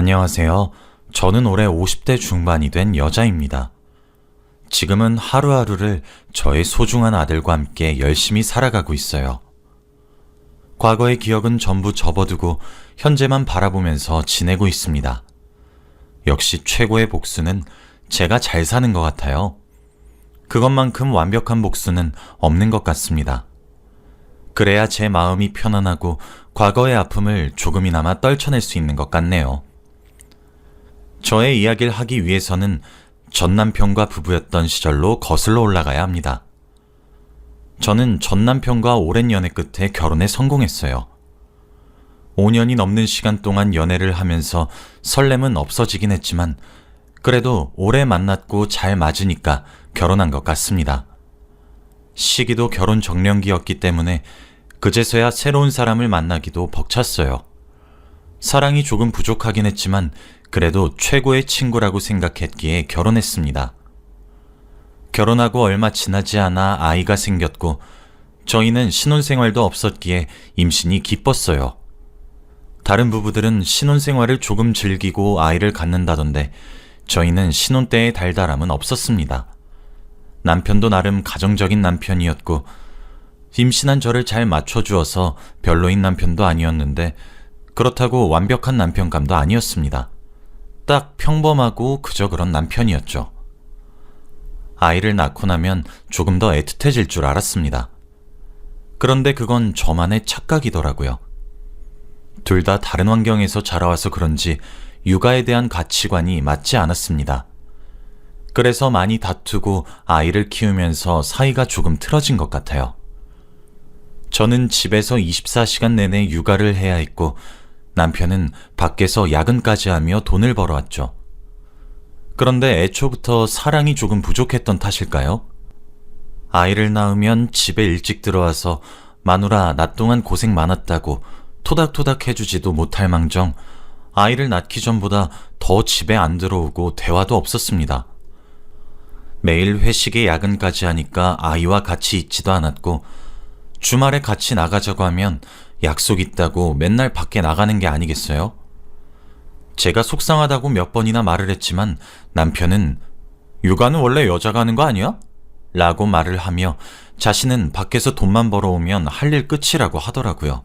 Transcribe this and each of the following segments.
안녕하세요. 저는 올해 50대 중반이 된 여자입니다. 지금은 하루하루를 저의 소중한 아들과 함께 열심히 살아가고 있어요. 과거의 기억은 전부 접어두고 현재만 바라보면서 지내고 있습니다. 역시 최고의 복수는 제가 잘 사는 것 같아요. 그것만큼 완벽한 복수는 없는 것 같습니다. 그래야 제 마음이 편안하고 과거의 아픔을 조금이나마 떨쳐낼 수 있는 것 같네요. 저의 이야기를 하기 위해서는 전 남편과 부부였던 시절로 거슬러 올라가야 합니다. 저는 전 남편과 오랜 연애 끝에 결혼에 성공했어요. 5년이 넘는 시간 동안 연애를 하면서 설렘은 없어지긴 했지만 그래도 오래 만났고 잘 맞으니까 결혼한 것 같습니다. 시기도 결혼 정년기였기 때문에 그제서야 새로운 사람을 만나기도 벅찼어요. 사랑이 조금 부족하긴 했지만 그래도 최고의 친구라고 생각했기에 결혼했습니다. 결혼하고 얼마 지나지 않아 아이가 생겼고 저희는 신혼생활도 없었기에 임신이 기뻤어요. 다른 부부들은 신혼생활을 조금 즐기고 아이를 갖는다던데 저희는 신혼 때의 달달함은 없었습니다. 남편도 나름 가정적인 남편이었고 임신한 저를 잘 맞춰주어서 별로인 남편도 아니었는데 그렇다고 완벽한 남편감도 아니었습니다. 딱 평범하고 그저 그런 남편이었죠. 아이를 낳고 나면 조금 더 애틋해질 줄 알았습니다. 그런데 그건 저만의 착각이더라고요. 둘 다 다른 환경에서 자라와서 그런지 육아에 대한 가치관이 맞지 않았습니다. 그래서 많이 다투고 아이를 키우면서 사이가 조금 틀어진 것 같아요. 저는 집에서 24시간 내내 육아를 해야 했고 남편은 밖에서 야근까지 하며 돈을 벌어왔죠. 그런데 애초부터 사랑이 조금 부족했던 탓일까요? 아이를 낳으면 집에 일찍 들어와서 마누라 낮 동안 고생 많았다고 토닥토닥 해주지도 못할 망정 아이를 낳기 전보다 더 집에 안 들어오고 대화도 없었습니다. 매일 회식에 야근까지 하니까 아이와 같이 있지도 않았고 주말에 같이 나가자고 하면 약속 있다고 맨날 밖에 나가는 게 아니겠어요? 제가 속상하다고 몇 번이나 말을 했지만 남편은 육아는 원래 여자가 하는 거 아니야? 라고 말을 하며 자신은 밖에서 돈만 벌어오면 할 일 끝이라고 하더라고요.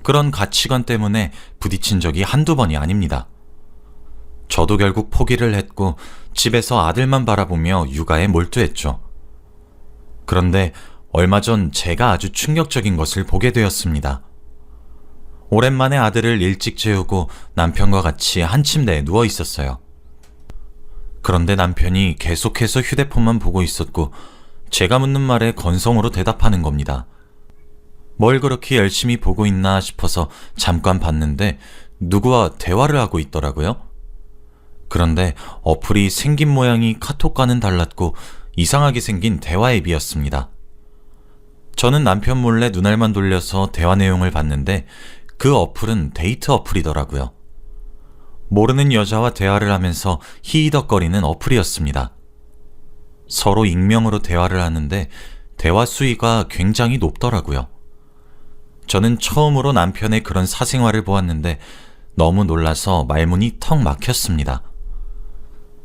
그런 가치관 때문에 부딪힌 적이 한두 번이 아닙니다. 저도 결국 포기를 했고 집에서 아들만 바라보며 육아에 몰두했죠. 그런데 얼마 전 제가 아주 충격적인 것을 보게 되었습니다. 오랜만에 아들을 일찍 재우고 남편과 같이 한 침대에 누워 있었어요. 그런데 남편이 계속해서 휴대폰만 보고 있었고 제가 묻는 말에 건성으로 대답하는 겁니다. 뭘 그렇게 열심히 보고 있나 싶어서 잠깐 봤는데 누구와 대화를 하고 있더라고요. 그런데 어플이 생긴 모양이 카톡과는 달랐고 이상하게 생긴 대화 앱이었습니다. 저는 남편 몰래 눈알만 돌려서 대화 내용을 봤는데 그 어플은 데이트 어플이더라고요. 모르는 여자와 대화를 하면서 히히덕거리는 어플이었습니다. 서로 익명으로 대화를 하는데 대화 수위가 굉장히 높더라고요. 저는 처음으로 남편의 그런 사생활을 보았는데 너무 놀라서 말문이 턱 막혔습니다.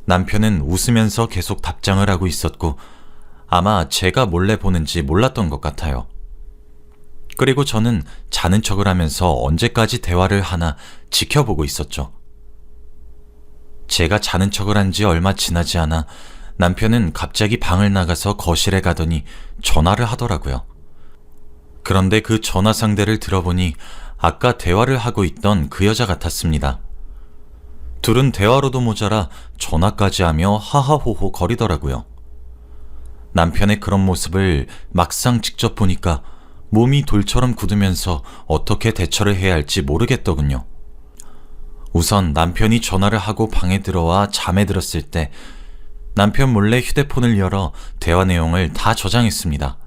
남편은 웃으면서 계속 답장을 하고 있었고 아마 제가 몰래 보는지 몰랐던 것 같아요. 그리고 저는 자는 척을 하면서 언제까지 대화를 하나 지켜보고 있었죠. 제가 자는 척을 한 지 얼마 지나지 않아 남편은 갑자기 방을 나가서 거실에 가더니 전화를 하더라고요. 그런데 그 전화 상대를 들어보니 아까 대화를 하고 있던 그 여자 같았습니다. 둘은 대화로도 모자라 전화까지 하며 하하호호 거리더라고요. 남편의 그런 모습을 막상 직접 보니까 몸이 돌처럼 굳으면서 어떻게 대처를 해야 할지 모르겠더군요. 우선 남편이 전화를 하고 방에 들어와 잠에 들었을 때 남편 몰래 휴대폰을 열어 대화 내용을 다 저장했습니다.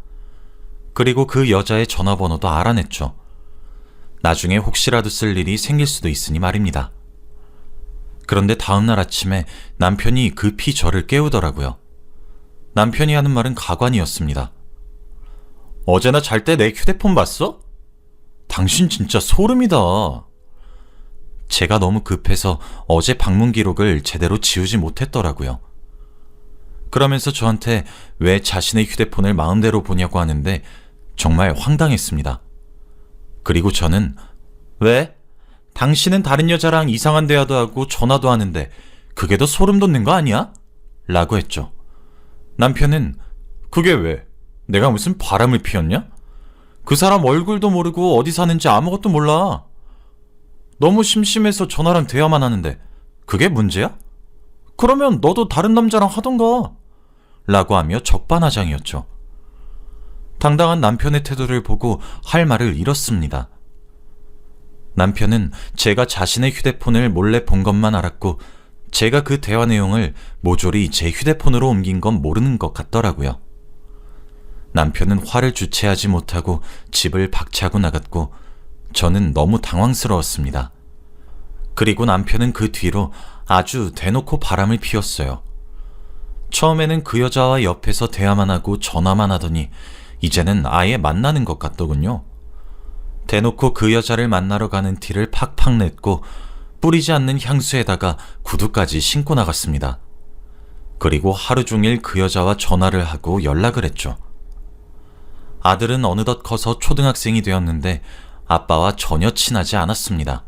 그리고 그 여자의 전화번호도 알아냈죠. 나중에 혹시라도 쓸 일이 생길 수도 있으니 말입니다. 그런데 다음날 아침에 남편이 급히 저를 깨우더라고요. 남편이 하는 말은 가관이었습니다. 어제나 잘 때 내 휴대폰 봤어? 당신 진짜 소름이다. 제가 너무 급해서 어제 방문 기록을 제대로 지우지 못했더라고요. 그러면서 저한테 왜 자신의 휴대폰을 마음대로 보냐고 하는데 정말 황당했습니다. 그리고 저는 왜? 당신은 다른 여자랑 이상한 대화도 하고 전화도 하는데 그게 더 소름 돋는 거 아니야? 라고 했죠. 남편은 그게 왜? 내가 무슨 바람을 피웠냐? 그 사람 얼굴도 모르고 어디 사는지 아무것도 몰라. 너무 심심해서 전화랑 대화만 하는데 그게 문제야? 그러면 너도 다른 남자랑 하던가. 라고 하며 적반하장이었죠. 당당한 남편의 태도를 보고 할 말을 잃었습니다. 남편은 제가 자신의 휴대폰을 몰래 본 것만 알았고 제가 그 대화 내용을 모조리 제 휴대폰으로 옮긴 건 모르는 것 같더라고요. 남편은 화를 주체하지 못하고 집을 박차고 나갔고 저는 너무 당황스러웠습니다. 그리고 남편은 그 뒤로 아주 대놓고 바람을 피웠어요. 처음에는 그 여자와 옆에서 대화만 하고 전화만 하더니 이제는 아예 만나는 것 같더군요. 대놓고 그 여자를 만나러 가는 티를 팍팍 냈고 뿌리지 않는 향수에다가 구두까지 신고 나갔습니다. 그리고 하루 종일 그 여자와 전화를 하고 연락을 했죠. 아들은 어느덧 커서 초등학생이 되었는데 아빠와 전혀 친하지 않았습니다.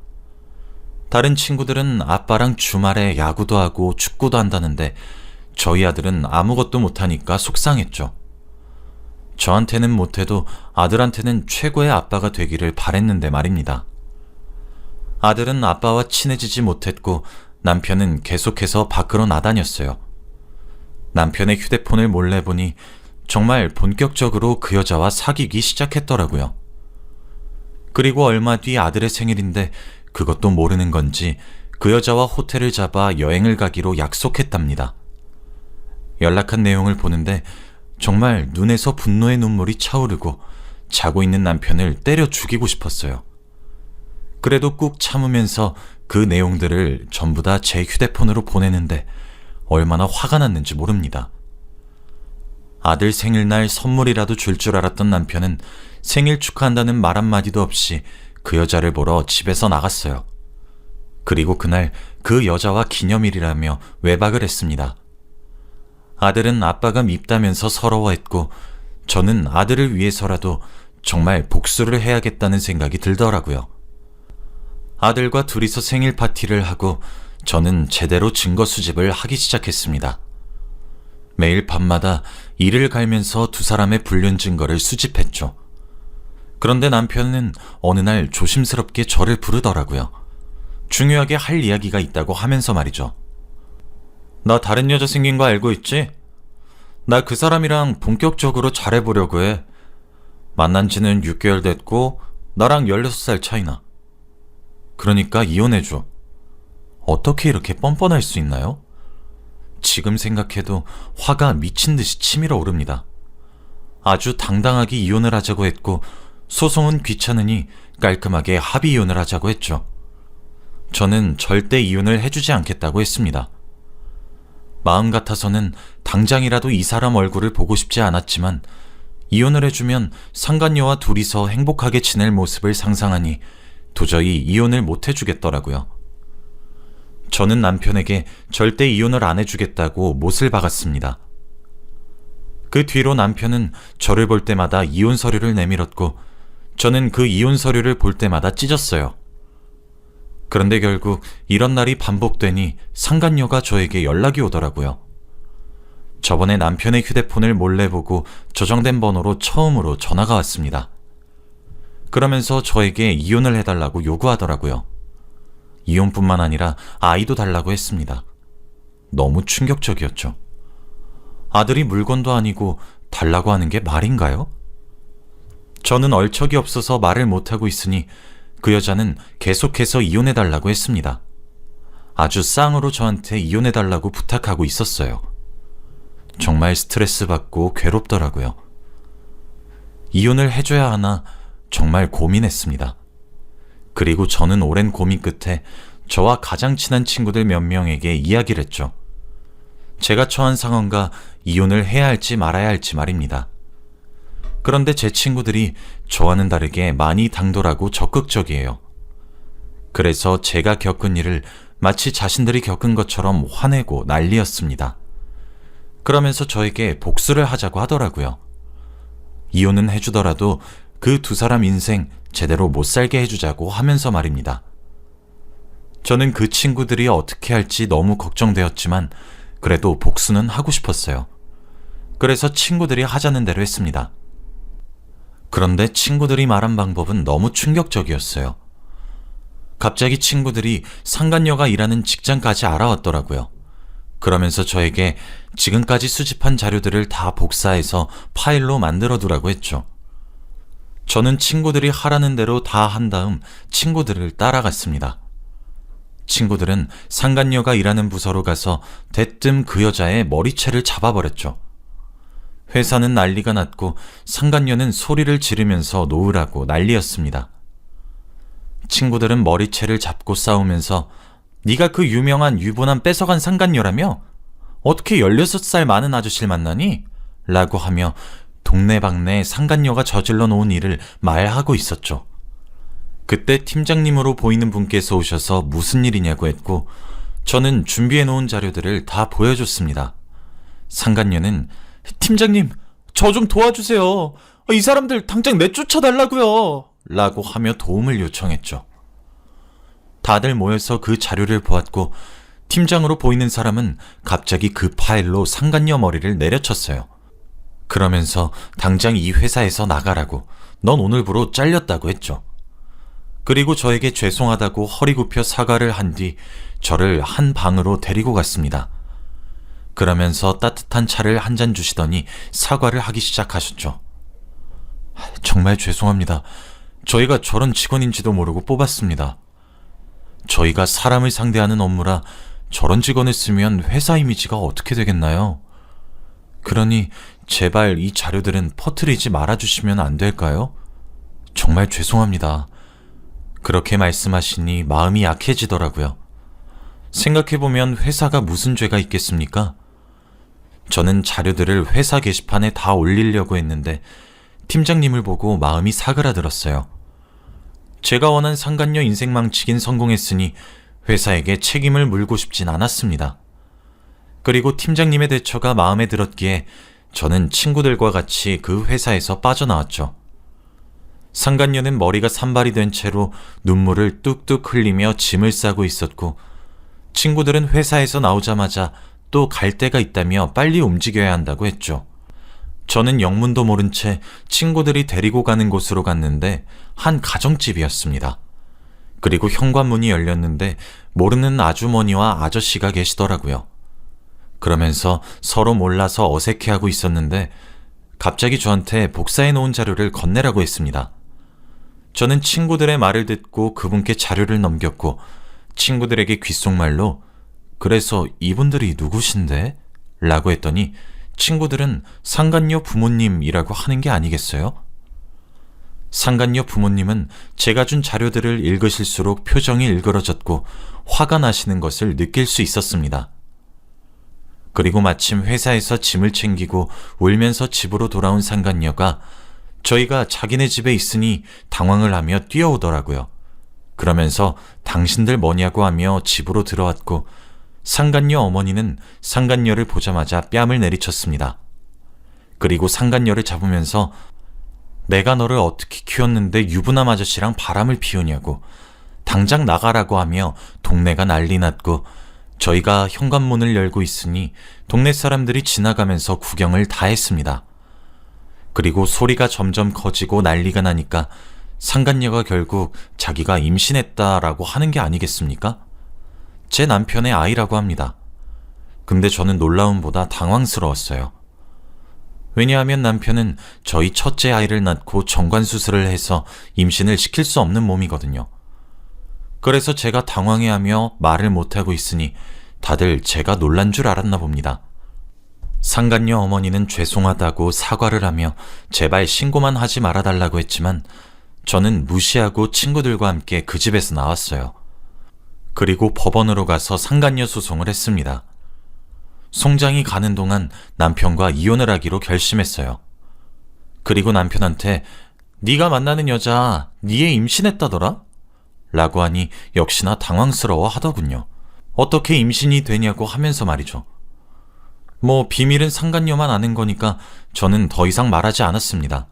다른 친구들은 아빠랑 주말에 야구도 하고 축구도 한다는데 저희 아들은 아무것도 못하니까 속상했죠. 저한테는 못해도 아들한테는 최고의 아빠가 되기를 바랬는데 말입니다. 아들은 아빠와 친해지지 못했고 남편은 계속해서 밖으로 나다녔어요. 남편의 휴대폰을 몰래 보니 정말 본격적으로 그 여자와 사귀기 시작했더라고요. 그리고 얼마 뒤 아들의 생일인데 그것도 모르는 건지 그 여자와 호텔을 잡아 여행을 가기로 약속했답니다. 연락한 내용을 보는데 정말 눈에서 분노의 눈물이 차오르고 자고 있는 남편을 때려 죽이고 싶었어요. 그래도 꾹 참으면서 그 내용들을 전부 다 제 휴대폰으로 보내는데 얼마나 화가 났는지 모릅니다. 아들 생일날 선물이라도 줄 줄 알았던 남편은 생일 축하한다는 말 한마디도 없이 그 여자를 보러 집에서 나갔어요. 그리고 그날 그 여자와 기념일이라며 외박을 했습니다. 아들은 아빠가 밉다면서 서러워했고 저는 아들을 위해서라도 정말 복수를 해야겠다는 생각이 들더라고요. 아들과 둘이서 생일 파티를 하고 저는 제대로 증거 수집을 하기 시작했습니다. 매일 밤마다 이를 갈면서 두 사람의 불륜 증거를 수집했죠. 그런데 남편은 어느 날 조심스럽게 저를 부르더라고요. 중요하게 할 이야기가 있다고 하면서 말이죠. 나 다른 여자 생긴 거 알고 있지? 나 그 사람이랑 본격적으로 잘해보려고 해. 만난 지는 6개월 됐고 나랑 16살 차이나. 그러니까 이혼해줘. 어떻게 이렇게 뻔뻔할 수 있나요? 지금 생각해도 화가 미친 듯이 치밀어 오릅니다. 아주 당당하게 이혼을 하자고 했고 소송은 귀찮으니 깔끔하게 합의 이혼을 하자고 했죠. 저는 절대 이혼을 해주지 않겠다고 했습니다. 마음 같아서는 당장이라도 이 사람 얼굴을 보고 싶지 않았지만 이혼을 해주면 상간녀와 둘이서 행복하게 지낼 모습을 상상하니 도저히 이혼을 못 해주겠더라고요. 저는 남편에게 절대 이혼을 안 해주겠다고 못을 박았습니다. 그 뒤로 남편은 저를 볼 때마다 이혼 서류를 내밀었고 저는 그 이혼 서류를 볼 때마다 찢었어요. 그런데 결국 이런 날이 반복되니 상간녀가 저에게 연락이 오더라고요. 저번에 남편의 휴대폰을 몰래 보고 저장된 번호로 처음으로 전화가 왔습니다. 그러면서 저에게 이혼을 해달라고 요구하더라고요. 이혼뿐만 아니라 아이도 달라고 했습니다. 너무 충격적이었죠. 아들이 물건도 아니고 달라고 하는 게 말인가요? 저는 얼척이 없어서 말을 못하고 있으니 그 여자는 계속해서 이혼해달라고 했습니다. 아주 쌍으로 저한테 이혼해달라고 부탁하고 있었어요. 정말 스트레스 받고 괴롭더라고요. 이혼을 해줘야 하나 정말 고민했습니다. 그리고 저는 오랜 고민 끝에 저와 가장 친한 친구들 몇 명에게 이야기를 했죠. 제가 처한 상황과 이혼을 해야 할지 말아야 할지 말입니다. 그런데 제 친구들이 저와는 다르게 많이 당돌하고 적극적이에요. 그래서 제가 겪은 일을 마치 자신들이 겪은 것처럼 화내고 난리였습니다. 그러면서 저에게 복수를 하자고 하더라고요. 이혼은 해주더라도 그 두 사람 인생 제대로 못 살게 해주자고 하면서 말입니다. 저는 그 친구들이 어떻게 할지 너무 걱정되었지만 그래도 복수는 하고 싶었어요. 그래서 친구들이 하자는 대로 했습니다. 그런데 친구들이 말한 방법은 너무 충격적이었어요. 갑자기 친구들이 상간녀가 일하는 직장까지 알아왔더라고요. 그러면서 저에게 지금까지 수집한 자료들을 다 복사해서 파일로 만들어두라고 했죠. 저는 친구들이 하라는 대로 다 한 다음 친구들을 따라갔습니다. 친구들은 상간녀가 일하는 부서로 가서 대뜸 그 여자의 머리채를 잡아버렸죠. 회사는 난리가 났고 상간녀는 소리를 지르면서 놓으라고 난리였습니다. 친구들은 머리채를 잡고 싸우면서 네가 그 유명한 유부남 뺏어간 상간녀라며? 어떻게 16살 많은 아저씨를 만나니? 라고 하며 동네방네 상간녀가 저질러 놓은 일을 말하고 있었죠. 그때 팀장님으로 보이는 분께서 오셔서 무슨 일이냐고 했고 저는 준비해 놓은 자료들을 다 보여줬습니다. 상간녀는 팀장님, 저 좀 도와주세요. 이 사람들 당장 내쫓아달라고요. 라고 하며 도움을 요청했죠. 다들 모여서 그 자료를 보았고 팀장으로 보이는 사람은 갑자기 그 파일로 상간녀 머리를 내려쳤어요. 그러면서 당장 이 회사에서 나가라고, 넌 오늘부로 잘렸다고 했죠. 그리고 저에게 죄송하다고 허리 굽혀 사과를 한 뒤 저를 한 방으로 데리고 갔습니다. 그러면서 따뜻한 차를 한 잔 주시더니 사과를 하기 시작하셨죠. 정말 죄송합니다. 저희가 저런 직원인지도 모르고 뽑았습니다. 저희가 사람을 상대하는 업무라 저런 직원을 쓰면 회사 이미지가 어떻게 되겠나요? 그러니 제발 이 자료들은 퍼뜨리지 말아주시면 안 될까요? 정말 죄송합니다. 그렇게 말씀하시니 마음이 약해지더라고요. 생각해보면 회사가 무슨 죄가 있겠습니까? 저는 자료들을 회사 게시판에 다 올리려고 했는데 팀장님을 보고 마음이 사그라들었어요. 제가 원한 상간녀 인생 망치긴 성공했으니 회사에게 책임을 물고 싶진 않았습니다. 그리고 팀장님의 대처가 마음에 들었기에 저는 친구들과 같이 그 회사에서 빠져나왔죠. 상간녀는 머리가 산발이 된 채로 눈물을 뚝뚝 흘리며 짐을 싸고 있었고 친구들은 회사에서 나오자마자 또 갈 데가 있다며 빨리 움직여야 한다고 했죠. 저는 영문도 모른 채 친구들이 데리고 가는 곳으로 갔는데 한 가정집이었습니다. 그리고 현관문이 열렸는데 모르는 아주머니와 아저씨가 계시더라고요. 그러면서 서로 몰라서 어색해하고 있었는데 갑자기 저한테 복사해 놓은 자료를 건네라고 했습니다. 저는 친구들의 말을 듣고 그분께 자료를 넘겼고 친구들에게 귓속말로 그래서 이분들이 누구신데? 라고 했더니 친구들은 상간녀 부모님이라고 하는 게 아니겠어요? 상간녀 부모님은 제가 준 자료들을 읽으실수록 표정이 일그러졌고 화가 나시는 것을 느낄 수 있었습니다. 그리고 마침 회사에서 짐을 챙기고 울면서 집으로 돌아온 상간녀가 저희가 자기네 집에 있으니 당황을 하며 뛰어오더라고요. 그러면서 당신들 뭐냐고 하며 집으로 들어왔고 상간녀 어머니는 상간녀를 보자마자 뺨을 내리쳤습니다. 그리고 상간녀를 잡으면서 내가 너를 어떻게 키웠는데 유부남 아저씨랑 바람을 피우냐고 당장 나가라고 하며 동네가 난리 났고 저희가 현관문을 열고 있으니 동네 사람들이 지나가면서 구경을 다 했습니다. 그리고 소리가 점점 커지고 난리가 나니까 상간녀가 결국 자기가 임신했다라고 하는 게 아니겠습니까? 제 남편의 아이라고 합니다. 근데 저는 놀라움보다 당황스러웠어요. 왜냐하면 남편은 저희 첫째 아이를 낳고 정관수술을 해서 임신을 시킬 수 없는 몸이거든요. 그래서 제가 당황해하며 말을 못하고 있으니 다들 제가 놀란 줄 알았나 봅니다. 상간녀 어머니는 죄송하다고 사과를 하며 제발 신고만 하지 말아달라고 했지만 저는 무시하고 친구들과 함께 그 집에서 나왔어요. 그리고 법원으로 가서 상간녀 소송을 했습니다. 송장이 가는 동안 남편과 이혼을 하기로 결심했어요. 그리고 남편한테 네가 만나는 여자 네 애 임신했다더라? 라고 하니 역시나 당황스러워 하더군요. 어떻게 임신이 되냐고 하면서 말이죠. 뭐 비밀은 상간녀만 아는 거니까 저는 더 이상 말하지 않았습니다.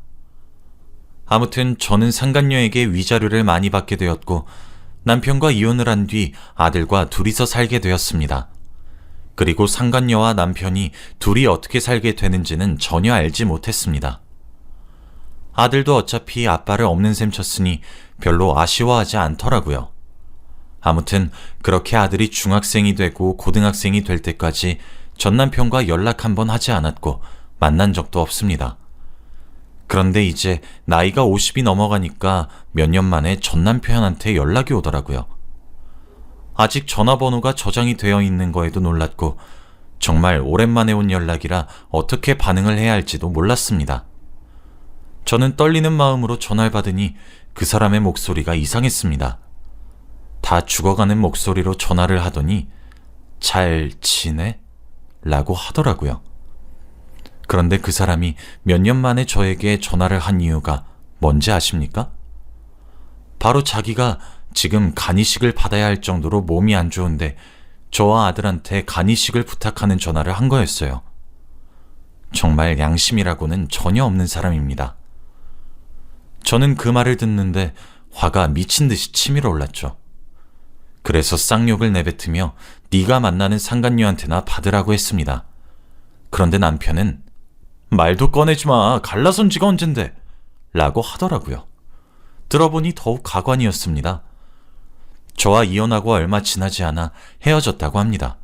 아무튼 저는 상간녀에게 위자료를 많이 받게 되었고 남편과 이혼을 한 뒤 아들과 둘이서 살게 되었습니다. 그리고 상간녀와 남편이 둘이 어떻게 살게 되는지는 전혀 알지 못했습니다. 아들도 어차피 아빠를 없는 셈 쳤으니 별로 아쉬워하지 않더라고요. 아무튼 그렇게 아들이 중학생이 되고 고등학생이 될 때까지 전 남편과 연락 한번 하지 않았고 만난 적도 없습니다. 그런데 이제 나이가 50이 넘어가니까 몇 년 만에 전 남편한테 연락이 오더라고요. 아직 전화번호가 저장이 되어 있는 거에도 놀랐고 정말 오랜만에 온 연락이라 어떻게 반응을 해야 할지도 몰랐습니다. 저는 떨리는 마음으로 전화를 받으니 그 사람의 목소리가 이상했습니다. 다 죽어가는 목소리로 전화를 하더니 잘 지내? 라고 하더라고요. 그런데 그 사람이 몇 년 만에 저에게 전화를 한 이유가 뭔지 아십니까? 바로 자기가 지금 간이식을 받아야 할 정도로 몸이 안 좋은데 저와 아들한테 간이식을 부탁하는 전화를 한 거였어요. 정말 양심이라고는 전혀 없는 사람입니다. 저는 그 말을 듣는데 화가 미친 듯이 치밀어 올랐죠. 그래서 쌍욕을 내뱉으며 네가 만나는 상간녀한테나 받으라고 했습니다. 그런데 남편은 말도 꺼내지 마. 갈라선 지가 언젠데 라고 하더라고요. 들어보니 더욱 가관이었습니다. 저와 이혼하고 얼마 지나지 않아 헤어졌다고 합니다.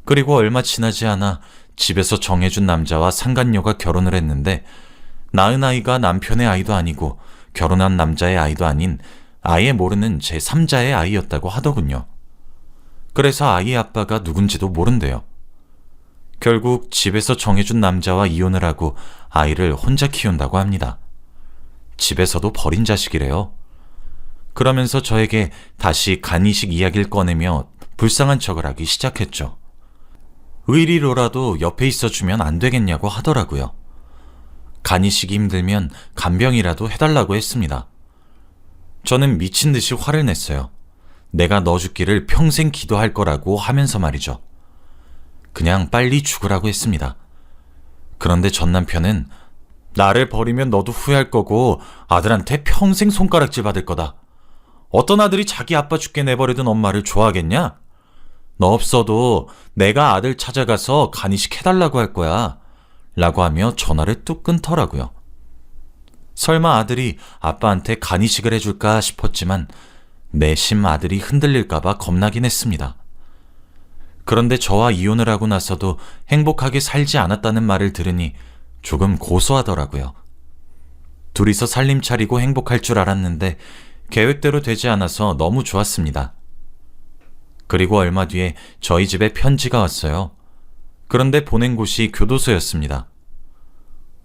그리고 얼마 지나지 않아 집에서 정해준 남자와 상간녀가 결혼을 했는데 낳은 아이가 남편의 아이도 아니고 결혼한 남자의 아이도 아닌 아예 모르는 제3자의 아이였다고 하더군요. 그래서 아이의 아빠가 누군지도 모른대요. 결국 집에서 정해준 남자와 이혼을 하고 아이를 혼자 키운다고 합니다. 집에서도 버린 자식이래요. 그러면서 저에게 다시 간이식 이야기를 꺼내며 불쌍한 척을 하기 시작했죠. 의리로라도 옆에 있어주면 안 되겠냐고 하더라고요. 간이식이 힘들면 간병이라도 해달라고 했습니다. 저는 미친 듯이 화를 냈어요. 내가 너 죽기를 평생 기도할 거라고 하면서 말이죠. 그냥 빨리 죽으라고 했습니다. 그런데 전 남편은 나를 버리면 너도 후회할 거고 아들한테 평생 손가락질 받을 거다. 어떤 아들이 자기 아빠 죽게 내버려둔 엄마를 좋아하겠냐? 너 없어도 내가 아들 찾아가서 간이식 해달라고 할 거야. 라고 하며 전화를 뚝 끊더라고요. 설마 아들이 아빠한테 간이식을 해줄까 싶었지만 내심 아들이 흔들릴까봐 겁나긴 했습니다. 그런데 저와 이혼을 하고 나서도 행복하게 살지 않았다는 말을 들으니 조금 고소하더라고요. 둘이서 살림 차리고 행복할 줄 알았는데 계획대로 되지 않아서 너무 좋았습니다. 그리고 얼마 뒤에 저희 집에 편지가 왔어요. 그런데 보낸 곳이 교도소였습니다.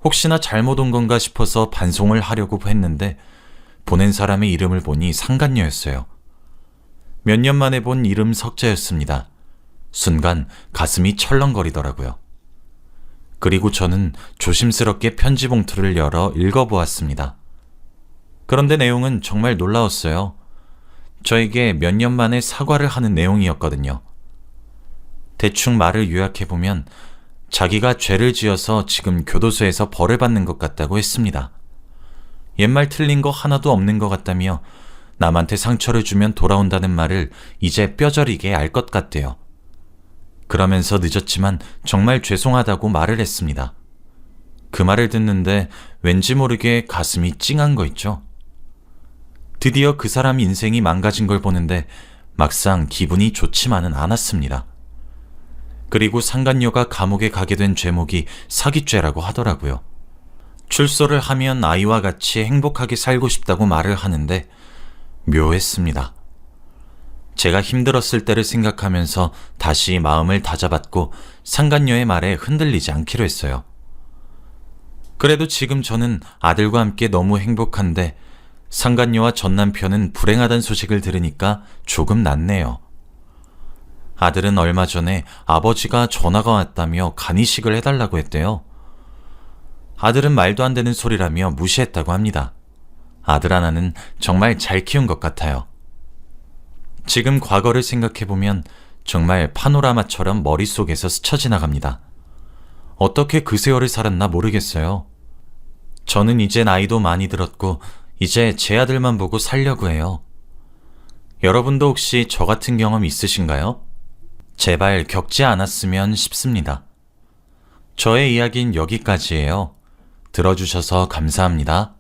혹시나 잘못 온 건가 싶어서 반송을 하려고 했는데 보낸 사람의 이름을 보니 상간녀였어요. 몇 년 만에 본 이름 석자였습니다. 순간 가슴이 철렁거리더라고요. 그리고 저는 조심스럽게 편지 봉투를 열어 읽어보았습니다. 그런데 내용은 정말 놀라웠어요. 저에게 몇 년 만에 사과를 하는 내용이었거든요. 대충 말을 요약해보면 자기가 죄를 지어서 지금 교도소에서 벌을 받는 것 같다고 했습니다. 옛말 틀린 거 하나도 없는 것 같다며 남한테 상처를 주면 돌아온다는 말을 이제 뼈저리게 알 것 같대요. 그러면서 늦었지만 정말 죄송하다고 말을 했습니다. 그 말을 듣는데 왠지 모르게 가슴이 찡한 거 있죠. 드디어 그 사람 인생이 망가진 걸 보는데 막상 기분이 좋지만은 않았습니다. 그리고 상간녀가 감옥에 가게 된 죄목이 사기죄라고 하더라고요. 출소를 하면 아이와 같이 행복하게 살고 싶다고 말을 하는데 묘했습니다. 제가 힘들었을 때를 생각하면서 다시 마음을 다잡았고 상간녀의 말에 흔들리지 않기로 했어요. 그래도 지금 저는 아들과 함께 너무 행복한데 상간녀와 전 남편은 불행하다는 소식을 들으니까 조금 낫네요. 아들은 얼마 전에 아버지가 전화가 왔다며 간이식을 해달라고 했대요. 아들은 말도 안 되는 소리라며 무시했다고 합니다. 아들 하나는 정말 잘 키운 것 같아요. 지금 과거를 생각해보면 정말 파노라마처럼 머릿속에서 스쳐 지나갑니다. 어떻게 그 세월을 살았나 모르겠어요. 저는 이제 나이도 많이 들었고 이제 제 아들만 보고 살려고 해요. 여러분도 혹시 저 같은 경험 있으신가요? 제발 겪지 않았으면 싶습니다. 저의 이야기는 여기까지예요. 들어주셔서 감사합니다.